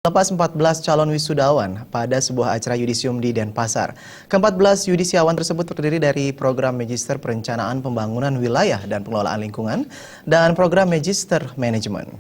Lepas 14 calon wisudawan pada sebuah acara yudisium di Denpasar. Ke-14 yudisiawan tersebut terdiri dari program Magister Perencanaan Pembangunan Wilayah dan Pengelolaan Lingkungan dan program Magister Manajemen.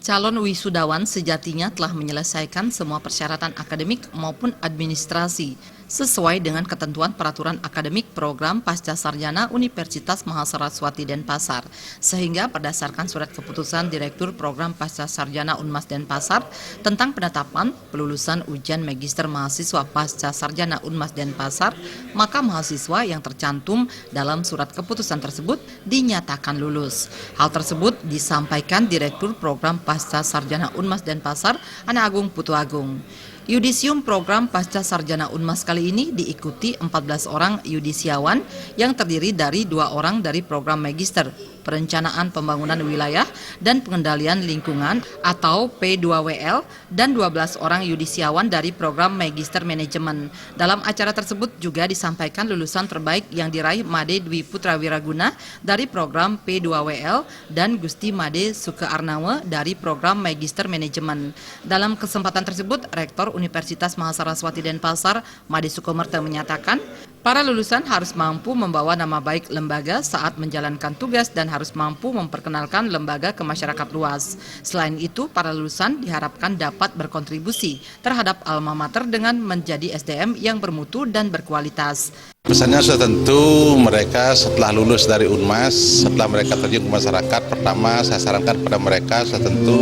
Calon wisudawan sejatinya telah menyelesaikan semua persyaratan akademik maupun administrasi sesuai dengan ketentuan peraturan akademik program Pasca Sarjana Universitas Mahasaraswati Denpasar, sehingga berdasarkan surat keputusan Direktur Program Pasca Sarjana Unmas Denpasar tentang penetapan pelulusan ujian Magister Mahasiswa Pasca Sarjana Unmas Denpasar, maka mahasiswa yang tercantum dalam surat keputusan tersebut dinyatakan lulus. Hal tersebut disampaikan Direktur Program Pasca Sarjana Unmas Denpasar, Ana Agung Putu Agung. Yudisium program Pasca Sarjana Unmas kali ini diikuti 14 orang yudisiawan yang terdiri dari 2 orang dari program Magister Perencanaan Pembangunan Wilayah dan Pengendalian Lingkungan atau P2WL dan 12 orang yudisiawan dari program Magister Manajemen. Dalam acara tersebut juga disampaikan lulusan terbaik yang diraih Made Dwi Putra Wiraguna dari program P2WL dan Gusti Made Suke Arnawe dari program Magister Manajemen. Dalam kesempatan tersebut, Rektor Universitas Mahasaraswati Denpasar, Made Sukomerta menyatakan, para lulusan harus mampu membawa nama baik lembaga saat menjalankan tugas dan harus mampu memperkenalkan lembaga ke masyarakat luas. Selain itu, para lulusan diharapkan dapat berkontribusi terhadap alma mater dengan menjadi SDM yang bermutu dan berkualitas. Pesannya sudah tentu mereka setelah lulus dari Unmas, setelah mereka terjun ke masyarakat, pertama saya sarankan kepada mereka sudah tentu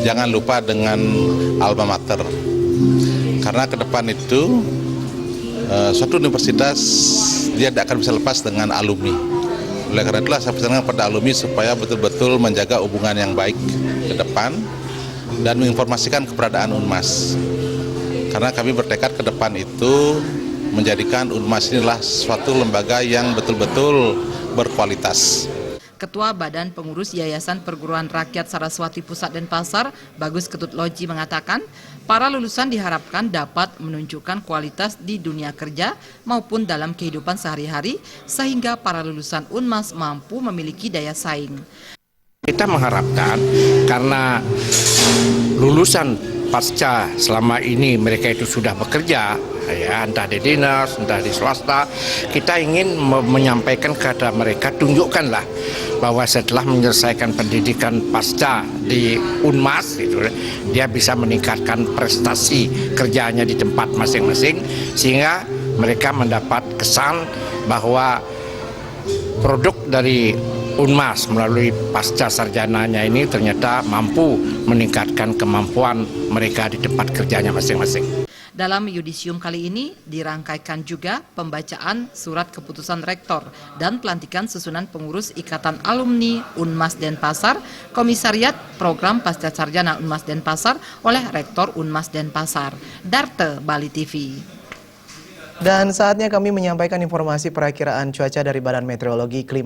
jangan lupa dengan alma mater. Karena ke depan itu suatu universitas dia tidak akan bisa lepas dengan alumni. Oleh karena itulah saya pesankan kepada alumni supaya betul-betul menjaga hubungan yang baik ke depan dan menginformasikan keberadaan Unmas. Karena kami bertekad ke depan itu menjadikan Unmas inilah suatu lembaga yang betul-betul berkualitas. Ketua Badan Pengurus Yayasan Perguruan Rakyat Saraswati Pusat Denpasar, Bagus Ketut Loji mengatakan, para lulusan diharapkan dapat menunjukkan kualitas di dunia kerja maupun dalam kehidupan sehari-hari, sehingga para lulusan Unmas mampu memiliki daya saing. Kita mengharapkan karena lulusan pasca selama ini mereka itu sudah bekerja, ya, entah di dinas, entah di swasta, kita ingin menyampaikan kepada mereka, tunjukkanlah bahwa setelah menyelesaikan pendidikan pasca di Unmas, itu, dia bisa meningkatkan prestasi kerjanya di tempat masing-masing, sehingga mereka mendapat kesan bahwa produk dari Unmas melalui pasca sarjananya ini ternyata mampu meningkatkan kemampuan mereka di tempat kerjanya masing-masing. Dalam yudisium kali ini dirangkaikan juga pembacaan surat keputusan rektor dan pelantikan susunan pengurus Ikatan Alumni Unmas Denpasar, Komisariat Program Pasca Sarjana Unmas Denpasar oleh Rektor Unmas Denpasar. Darte, Bali TV. Dan saatnya kami menyampaikan informasi perakiraan cuaca dari Badan Meteorologi Klimat.